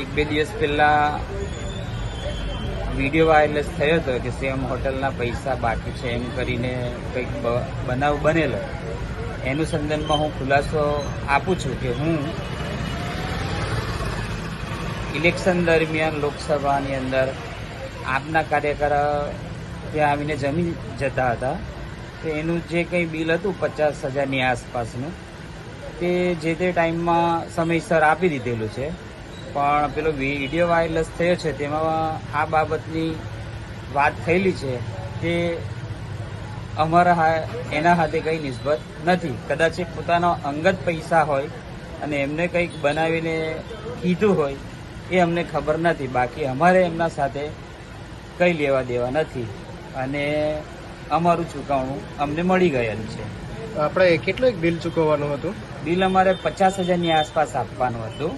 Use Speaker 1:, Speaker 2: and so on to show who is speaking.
Speaker 1: એક બે દિવસ પહેલા વિડીયો વાયરલેસ થયો હતો કે સેમ હોટલના પૈસા બાકી છે એમ કરીને કંઈક બનાવ બનેલો. એનું સંદર્ભમાં હું ખુલાસો આપું છું કે હું ઇલેક્શન દરમિયાન લોકસભાની અંદર આપના કાર્યકર ત્યાં આવીને જમી જતા હતા. તો એનું જે કંઈ બિલ હતું 50,000ની આસપાસનું તે જે તે ટાઈમમાં સમયસર આપી દીધેલું છે. પણ પેલો વિડીયો વાયરલેસ થયો છે તેમાં આ બાબતની વાત થયેલી છે તે અમારા એના હાથે કંઈ નિસ્બત નથી. કદાચ એ પોતાના અંગત પૈસા હોય અને એમને કંઈક બનાવીને કીધું હોય એ અમને ખબર નથી. બાકી અમારે એમના સાથે કંઈ લેવા દેવા નથી અને અમારું ચૂકવણું અમને મળી ગયેલું છે.
Speaker 2: આપણે કેટલું એક બિલ ચૂકવવાનું હતું?
Speaker 1: બિલ અમારે 50,000ની આસપાસ આપવાનું હતું.